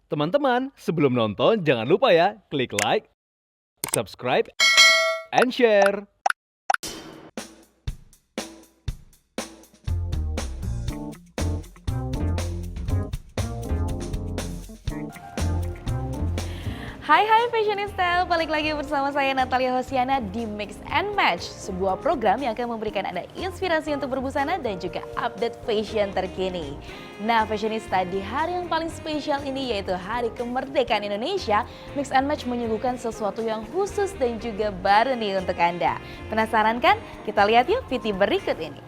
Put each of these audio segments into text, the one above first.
Teman-teman, sebelum nonton jangan lupa ya, klik like, subscribe, and share. Hai Fashionista, balik lagi bersama saya Natalia Hosiana di Mix and Match, sebuah program yang akan memberikan Anda inspirasi untuk berbusana dan juga update fashion terkini. Nah Fashionista, di hari yang paling spesial ini yaitu Hari Kemerdekaan Indonesia, Mix and Match menyuguhkan sesuatu yang khusus dan juga baru nih untuk Anda. Penasaran kan? Kita lihat yuk VT berikut ini.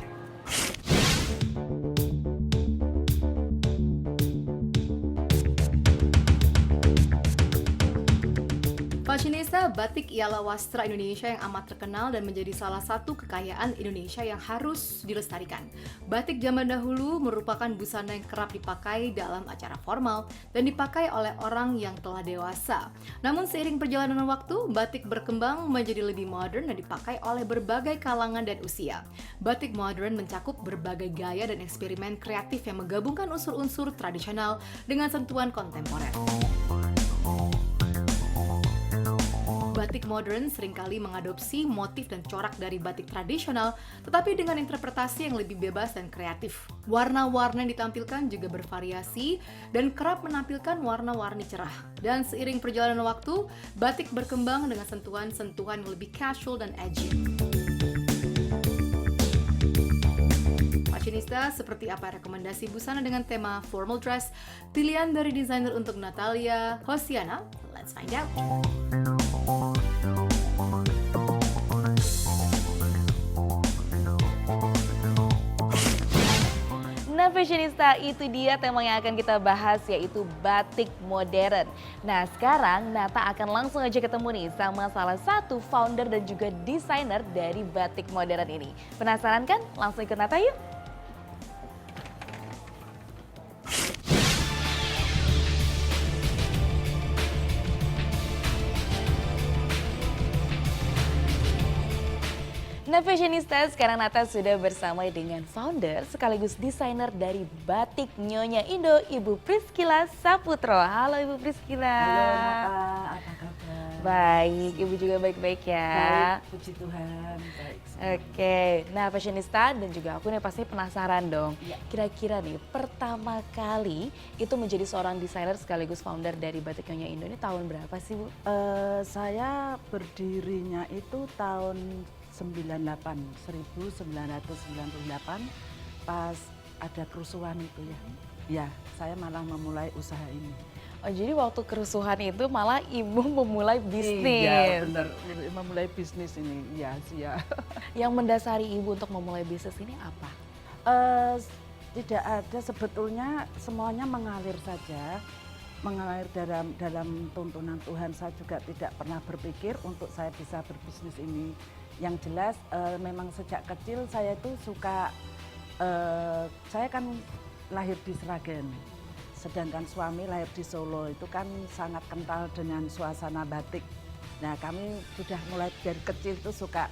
Fashionista, batik ialah wastra Indonesia yang amat terkenal dan menjadi salah satu kekayaan Indonesia yang harus dilestarikan. Batik zaman dahulu merupakan busana yang kerap dipakai dalam acara formal dan dipakai oleh orang yang telah dewasa. Namun seiring perjalanan waktu, batik berkembang menjadi lebih modern dan dipakai oleh berbagai kalangan dan usia. Batik modern mencakup berbagai gaya dan eksperimen kreatif yang menggabungkan unsur-unsur tradisional dengan sentuhan kontemporer. Batik modern seringkali mengadopsi motif dan corak dari batik tradisional, tetapi dengan interpretasi yang lebih bebas dan kreatif. Warna-warna yang ditampilkan juga bervariasi dan kerap menampilkan warna-warni cerah. Dan seiring perjalanan waktu, batik berkembang dengan sentuhan-sentuhan yang lebih casual dan edgy. Fashionista, seperti apa rekomendasi busana dengan tema formal dress? Pilihan dari desainer untuk Natalia Hosiana? Let's find out. Nah Fashionista, itu dia tema yang akan kita bahas yaitu batik modern. Nah sekarang Nata akan langsung aja ketemu nih sama salah satu founder dan juga desainer dari batik modern ini. Penasaran kan? Langsung ikut Nata yuk! Nah Fashionista, sekarang Nata sudah bersama dengan founder sekaligus desainer dari Batik Nyonya Indo, Ibu Priscilla Saputro. Halo Ibu Priscilla. Halo Nata, apa kabar? Baik, Ibu juga baik-baik ya. Baik, puji Tuhan. Baik. Oke, nah Fashionista dan juga aku nih pasti penasaran dong. Ya. Kira-kira nih pertama kali itu menjadi seorang desainer sekaligus founder dari Batik Nyonya Indo ini tahun berapa sih Bu? Saya berdirinya itu tahun 1998 pas ada kerusuhan itu ya. Ya, saya malah memulai usaha ini. Oh jadi waktu kerusuhan itu malah Ibu memulai bisnis. Iya, benar. Memulai bisnis ini. Iya, ya. Yang mendasari Ibu untuk memulai bisnis ini apa? Tidak ada, sebetulnya semuanya mengalir saja. Mengalir dalam tuntunan Tuhan. Saya juga tidak pernah berpikir untuk saya bisa berbisnis ini. Yang jelas memang sejak kecil saya itu suka, saya kan lahir di Sragen, sedangkan suami lahir di Solo, itu kan sangat kental dengan suasana batik. Nah kami sudah mulai dari kecil itu suka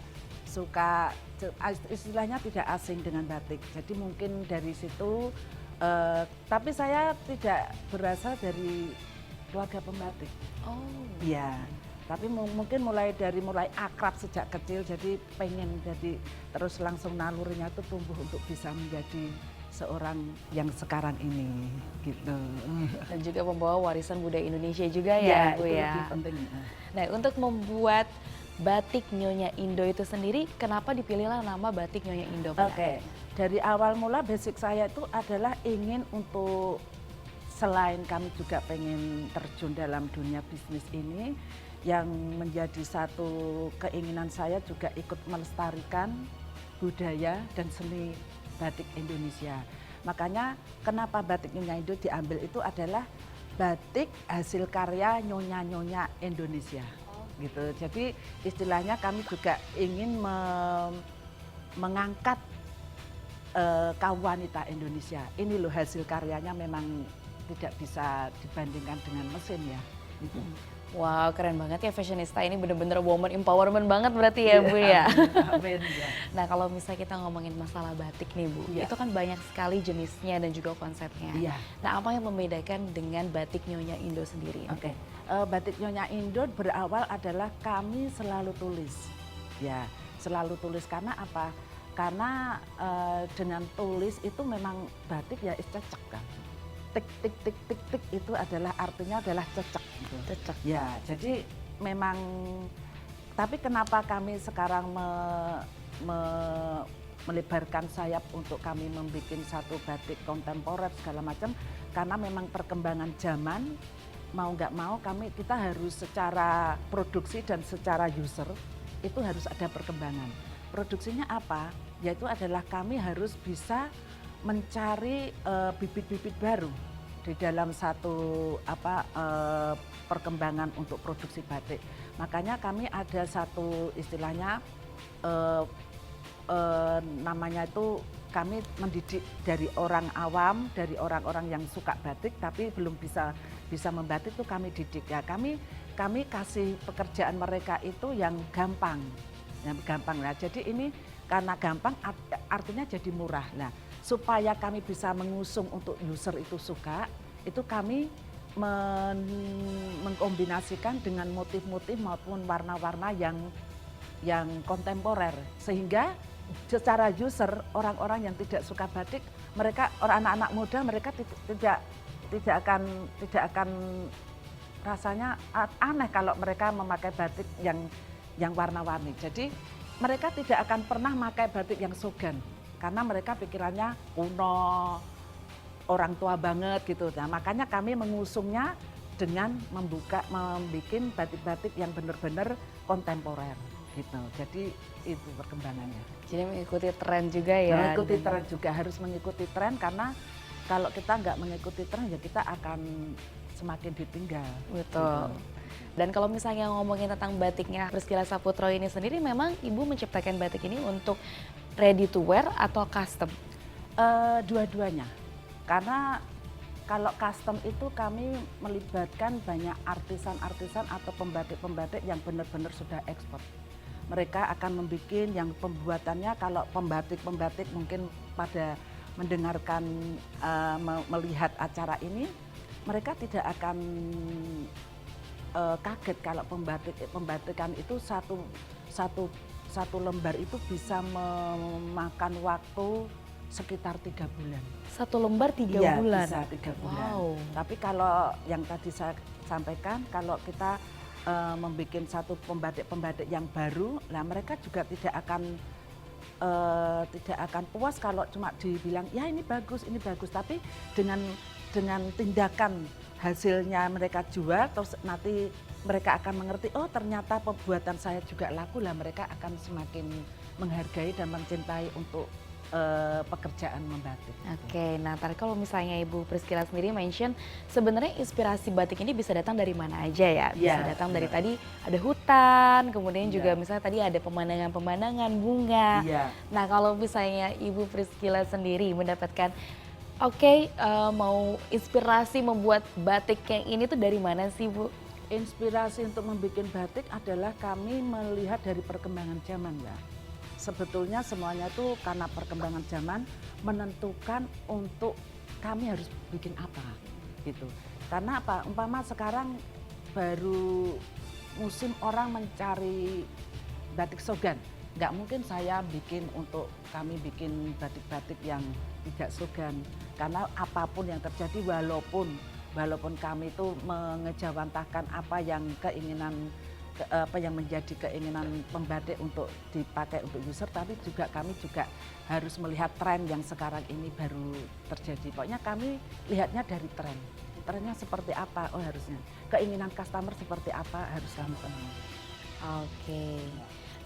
istilahnya tidak asing dengan batik, jadi mungkin dari situ, tapi saya tidak berasal dari keluarga pembatik. Oh. Iya. Tapi mungkin mulai akrab sejak kecil, jadi pengen jadi terus langsung nalurinya itu tumbuh untuk bisa menjadi seorang yang sekarang ini gitu. Dan juga membawa warisan budaya Indonesia juga ya Bu itu ya. lebih penting. Nah untuk membuat Batik Nyonya Indo itu sendiri, kenapa dipilihlah nama Batik Nyonya Indo? Oke. Dari awal mula basic saya itu adalah ingin untuk, selain kami juga pengen terjun dalam dunia bisnis ini, yang menjadi satu keinginan saya juga ikut melestarikan budaya dan seni batik Indonesia. Makanya kenapa Batik Nyonya Indo diambil itu adalah batik hasil karya nyonya-nyonya Indonesia. Gitu. Jadi istilahnya kami juga ingin mengangkat kaum wanita Indonesia. Ini loh hasil karyanya, memang tidak bisa dibandingkan dengan mesin ya. Gitu. Wow, keren banget ya fashionista ini, bener-bener woman empowerment banget berarti ya Bu ya. Amin, ya. Nah kalau misalnya kita ngomongin masalah batik nih Bu, Iya. itu kan banyak sekali jenisnya dan juga konsepnya. Iya. Nah apa yang membedakan dengan batik Nyonya Indo sendiri? Oke, batik Nyonya Indo berawal adalah kami selalu tulis, ya selalu tulis karena apa? Karena dengan tulis itu memang batik ya cocok kan. Tik tik tik tik tik itu adalah artinya adalah cocok. Gitu. Cocok. Ya, jadi memang. Tapi kenapa kami sekarang melebarkan sayap untuk kami membuat satu batik kontemporer segala macam? Karena memang perkembangan zaman mau nggak mau kita harus secara produksi dan secara user itu harus ada perkembangan. Produksinya apa? Yaitu adalah kami harus bisa mencari bibit-bibit baru di dalam satu perkembangan untuk produksi batik. Makanya kami ada satu istilahnya namanya itu kami mendidik dari orang awam, dari orang-orang yang suka batik tapi belum bisa membatik itu kami didik ya. Kami kasih pekerjaan mereka itu yang gampang lah. Jadi ini karena gampang artinya jadi murah. Nah, supaya kami bisa mengusung untuk user itu suka, itu kami mengkombinasikan dengan motif-motif maupun warna-warna yang kontemporer, sehingga secara user orang-orang yang tidak suka batik, mereka anak-anak muda mereka tidak akan rasanya aneh kalau mereka memakai batik yang warna-warni. Jadi mereka tidak akan pernah memakai batik yang sogan karena mereka pikirannya kuno, orang tua banget gitu. Nah, makanya kami mengusungnya dengan membuat batik-batik yang benar-benar kontemporer gitu. Jadi itu perkembangannya. Jadi mengikuti tren juga ya? Mengikuti tren juga, harus mengikuti tren karena kalau kita nggak mengikuti tren ya kita akan semakin ditinggal. Betul. Gitu. Dan kalau misalnya ngomongin tentang batiknya Priscilla Saputro ini sendiri, memang Ibu menciptakan batik ini untuk ready to wear atau custom? Dua-duanya. Karena kalau custom itu kami melibatkan banyak artisan-artisan atau pembatik-pembatik yang benar-benar sudah ekspor. Mereka akan membuat yang pembuatannya, kalau pembatik-pembatik mungkin pada mendengarkan, melihat acara ini, mereka tidak akan kaget kalau pembatikan itu satu lembar itu bisa memakan waktu sekitar 3 bulan. Satu lembar 3 Iya, bulan? bisa 3 bulan. Wow. Tapi kalau yang tadi saya sampaikan, kalau kita membuat satu pembatik yang baru, lah mereka juga tidak akan puas kalau cuma dibilang ya ini bagus, tapi dengan tindakan hasilnya mereka jual, terus nanti mereka akan mengerti, oh ternyata pembuatan saya juga laku, lah mereka akan semakin menghargai dan mencintai untuk pekerjaan membatik. Oke, nah tadi kalau misalnya Ibu Priscilla sendiri mention, sebenarnya inspirasi batik ini bisa datang dari mana aja ya? Bisa datang dari tadi ada hutan, kemudian juga misalnya tadi ada pemandangan-pemandangan, bunga. Nah kalau misalnya Ibu Priscilla sendiri mendapatkan mau inspirasi membuat batik yang ini tuh dari mana sih Bu? Inspirasi untuk membuat batik adalah kami melihat dari perkembangan zaman ya. Sebetulnya semuanya itu karena perkembangan zaman menentukan untuk kami harus bikin apa gitu. Karena apa? Umpama sekarang baru musim orang mencari batik sogan. Nggak mungkin saya kami bikin batik-batik yang tidak sogan. Karena apapun yang terjadi walaupun kami itu mengejawantahkan apa yang menjadi keinginan pembatik untuk dipakai untuk user, tapi kami juga harus melihat tren yang sekarang ini baru terjadi. Pokoknya kami lihatnya dari tren. Trennya seperti apa? Oh harusnya. Keinginan customer seperti apa harus kami penuhi. Oke.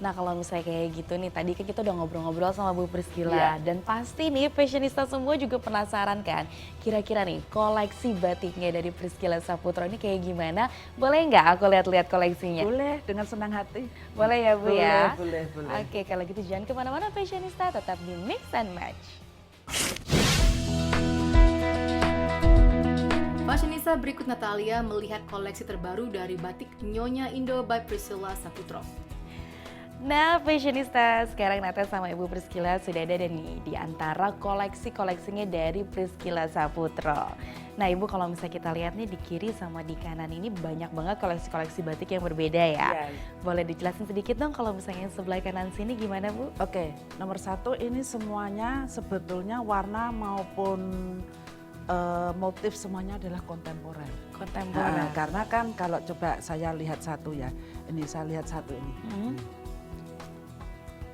Nah kalau misalnya kayak gitu nih, tadi kan kita udah ngobrol-ngobrol sama Bu Priscilla, dan pasti nih fashionista semua juga penasaran kan, kira-kira nih koleksi batiknya dari Priscilla Saputro ini kayak gimana? Boleh nggak aku lihat-lihat koleksinya? Boleh, dengan senang hati. Boleh ya Bu ya? Boleh. Oke, kalau gitu jangan kemana-mana fashionista, tetap di Mix and Match. Fashionista berikut Natalia melihat koleksi terbaru dari batik Nyonya Indo by Priscilla Saputro. Nah, fashionista, sekarang Nata sama Ibu Priscilla sudah ada nih di antara koleksi-koleksinya dari Priscilla Saputro. Nah, Ibu kalau misalnya kita lihat nih di kiri sama di kanan ini banyak banget koleksi-koleksi batik yang berbeda ya. Iya. Boleh dijelasin sedikit dong kalau misalnya sebelah kanan sini gimana, Bu? Oke, nomor satu ini semuanya sebetulnya warna maupun motif semuanya adalah kontemporer. Kontemporer. Nah, karena kan kalau coba saya lihat satu ya, ini saya lihat satu ini.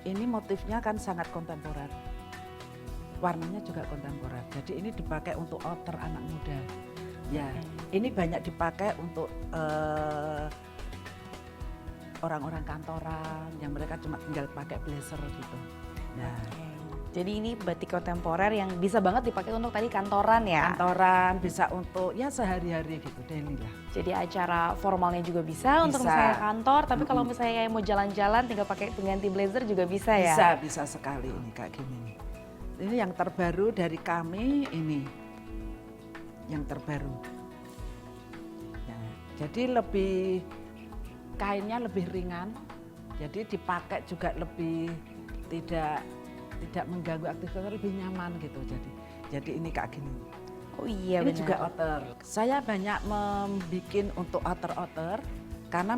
Ini motifnya kan sangat kontemporer, warnanya juga kontemporer. Jadi ini dipakai untuk outer anak muda. Ya, ini banyak dipakai untuk orang-orang kantoran yang mereka cuma tinggal pakai blazer gitu. Nah, Jadi ini batik kontemporer yang bisa banget dipakai untuk tadi kantoran ya? kantoran bisa untuk ya sehari-hari gitu, daily lah. Jadi acara formalnya juga bisa untuk Bisa. misalnya kantor, tapi kalau misalnya kayak mau jalan-jalan tinggal pakai pengganti blazer juga bisa ya? Bisa sekali ini kayak gini. Ini yang terbaru dari kami ini, yang terbaru. Ya, jadi lebih kainnya lebih ringan, jadi dipakai juga lebih tidak mengganggu aktivitas, lebih nyaman gitu. Jadi ini kayak gini. Oh iya Ini benar. juga outer. Saya banyak membuat untuk outer karena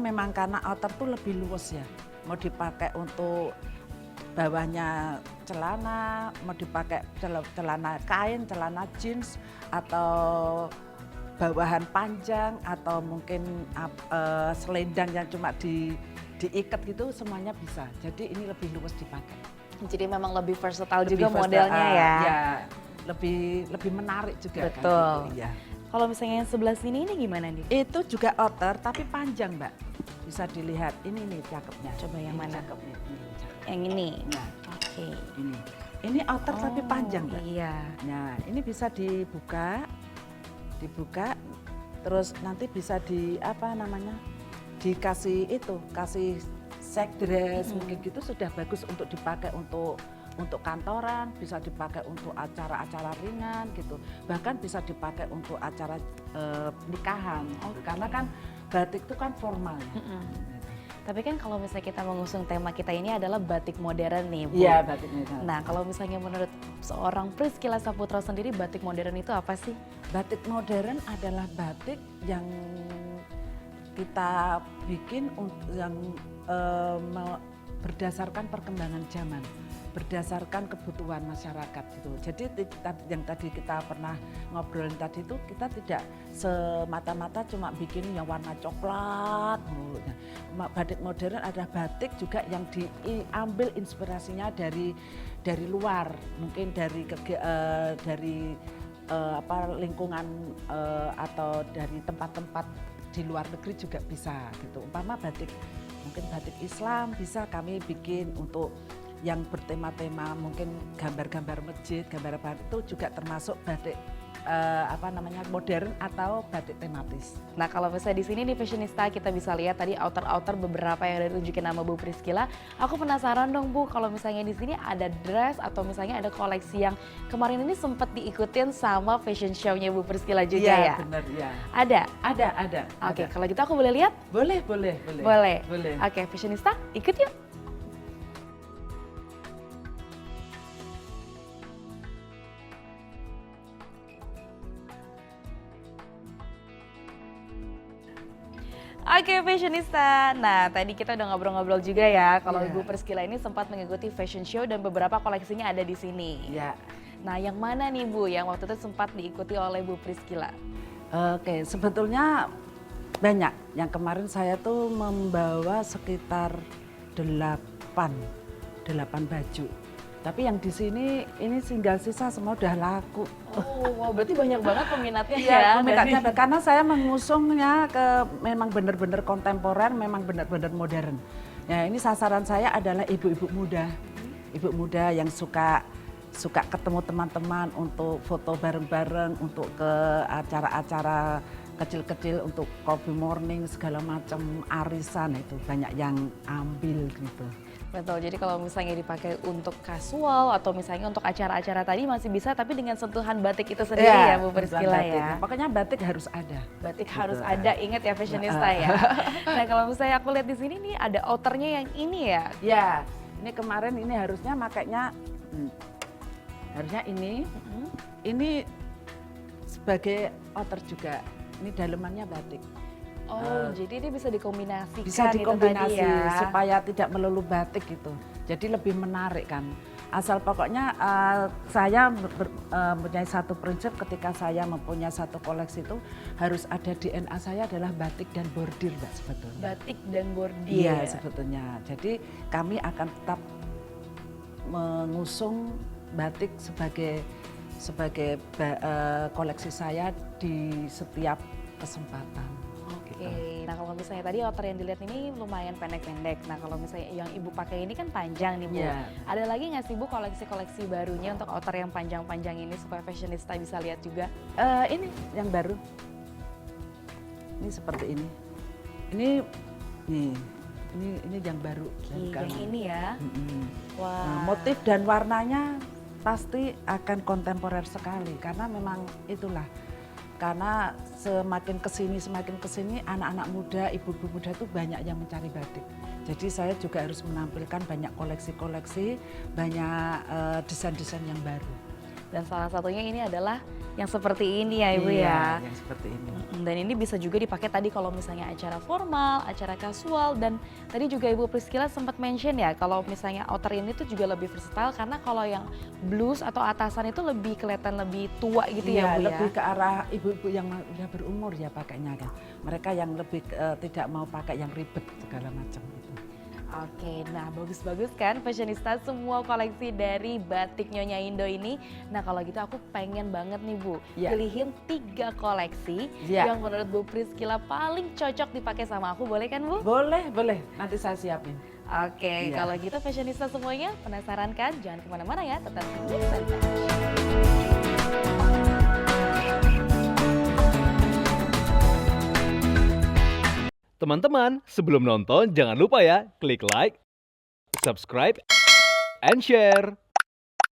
outer tuh lebih luas ya. Mau dipakai untuk bawahnya celana, mau dipakai celana kain, celana jeans, atau bawahan panjang, atau mungkin selendang yang cuma diikat gitu, semuanya bisa. Jadi ini lebih luas dipakai. Jadi memang lebih versatile Lebih juga versatile, modelnya ya? Ya, lebih menarik juga. Betul. Kan, gitu, ya. Kalau misalnya yang sebelah sini ini gimana nih? Itu juga outer tapi panjang, Mbak. Bisa dilihat. Ini nih cakepnya. Coba yang Ini mana? Cakepnya. Ini cakep. Yang ini? Nah, Oke. ini. Ini outer tapi panjang, Mbak. Iya. Nah, ini bisa dibuka, terus nanti bisa dikasih kasih set dress mungkin gitu, sudah bagus untuk dipakai untuk kantoran, bisa dipakai untuk acara-acara ringan gitu, bahkan bisa dipakai untuk acara nikahan. Karena kan batik itu kan formal ya. Tapi kan kalau misalnya kita mengusung tema kita ini adalah batik modern nih, Bu. Iya, batik modern. Nah, kalau misalnya menurut seorang Priscilla Saputro sendiri, batik modern itu apa sih? Batik modern adalah batik yang kita bikin yang berdasarkan perkembangan zaman, berdasarkan kebutuhan masyarakat gitu. Jadi yang tadi kita pernah ngobrolin tadi itu, kita tidak semata-mata cuma bikin yang warna coklat. Batik modern adalah batik juga yang diambil inspirasinya dari luar, mungkin dari lingkungan atau dari tempat-tempat di luar negeri juga bisa gitu. Umpama mungkin batik Islam bisa kami bikin untuk yang bertema-tema, mungkin gambar-gambar masjid, gambar apa itu juga termasuk batik modern atau batik tematis. Nah, kalau misalnya di sini nih fashionista kita bisa lihat tadi outer beberapa yang udah ditunjukin nama Bu Priscilla. Aku penasaran dong, Bu, kalau misalnya di sini ada dress atau misalnya ada koleksi yang kemarin ini sempat diikutin sama fashion show-nya Bu Priscilla juga ya? Iya, benar ya. Ada? Oke, ada. kalau gitu aku boleh lihat? Boleh. Boleh. Oke, fashionista, ikut yuk. Oke, fashionista. Nah, tadi kita udah ngobrol-ngobrol juga ya kalau Iya. Ibu Priscilla ini sempat mengikuti fashion show dan beberapa koleksinya ada di sini. Ya. Nah, yang mana nih Bu yang waktu itu sempat diikuti oleh Bu Priscilla? Oke, sebetulnya banyak. Yang kemarin saya tuh membawa sekitar 8 baju. Tapi yang di sini ini tinggal sisa semua udah laku. Oh, wow, berarti banyak banget peminatnya Iya, ya. peminatnya karena saya mengusungnya ke memang benar-benar kontemporer, memang benar-benar modern. Ya, ini sasaran saya adalah ibu-ibu muda. Ibu muda yang suka ketemu teman-teman untuk foto bareng-bareng, untuk ke acara-acara kecil-kecil, untuk coffee morning segala macam, arisan, itu banyak yang ambil gitu. Betul, jadi kalau misalnya dipakai untuk kasual atau misalnya untuk acara-acara tadi masih bisa, tapi dengan sentuhan batik itu sendiri ya Bu Priscilla ya. Pokoknya batik harus ada. Batik Gitu. harus ada, ingat ya fashionista ya. Nah kalau misalnya aku lihat di sini nih ada outernya yang ini ya. Ya, ini kemarin ini harusnya makainya harusnya ini sebagai outer juga. Ini dalemannya batik. Oh, jadi ini bisa dikombinasikan Bisa itu dikombinasi tadi ya. supaya tidak melulu batik gitu. Jadi lebih menarik kan. Asal pokoknya saya mempunyai satu prinsip ketika saya mempunyai satu koleksi itu harus ada DNA saya adalah batik dan bordir Mbak sebetulnya. Batik dan bordir. Iya sebetulnya. Jadi kami akan tetap mengusung batik sebagai koleksi saya di setiap kesempatan. Oke, nah kalau misalnya tadi outer yang dilihat ini lumayan pendek-pendek. Nah kalau misalnya yang Ibu pakai ini kan panjang nih Bu. Iya. Ada lagi nggak sih Bu koleksi-koleksi barunya untuk outer yang panjang-panjang ini supaya fashionista bisa lihat juga? Ini yang baru. Ini seperti ini. Ini yang baru dari Yang kami. ini ya. Wah. Nah, motif dan warnanya pasti akan kontemporer sekali karena memang itulah. Karena semakin kesini anak-anak muda, ibu-ibu muda itu banyak yang mencari batik. Jadi saya juga harus menampilkan banyak koleksi-koleksi, banyak desain-desain yang baru. Dan salah satunya ini adalah yang seperti ini ya Ibu ya. Yang seperti ini. Dan ini bisa juga dipakai tadi kalau misalnya acara formal, acara kasual, dan tadi juga Ibu Priscilla sempat mention ya kalau misalnya outer ini tuh juga lebih versatile karena kalau yang blus atau atasan itu lebih kelihatan lebih tua gitu ya Bu ya. Lebih ke arah ibu-ibu yang udah berumur ya pakainya kan. Mereka yang lebih tidak mau pakai yang ribet segala macam itu. Oke, nah bagus-bagus kan fashionista semua koleksi dari batik Nyonya Indo ini. Nah kalau gitu aku pengen banget nih Bu, Ya. pilihin 3 koleksi Ya. yang menurut Bu Priscilla paling cocok dipakai sama aku, boleh kan Bu? Boleh. Nanti saya siapin. Oke, Ya. kalau gitu fashionista semuanya penasaran kan? Jangan kemana-mana ya, tetap di Mix and Match. Teman-teman, sebelum nonton jangan lupa ya klik like, subscribe, and share.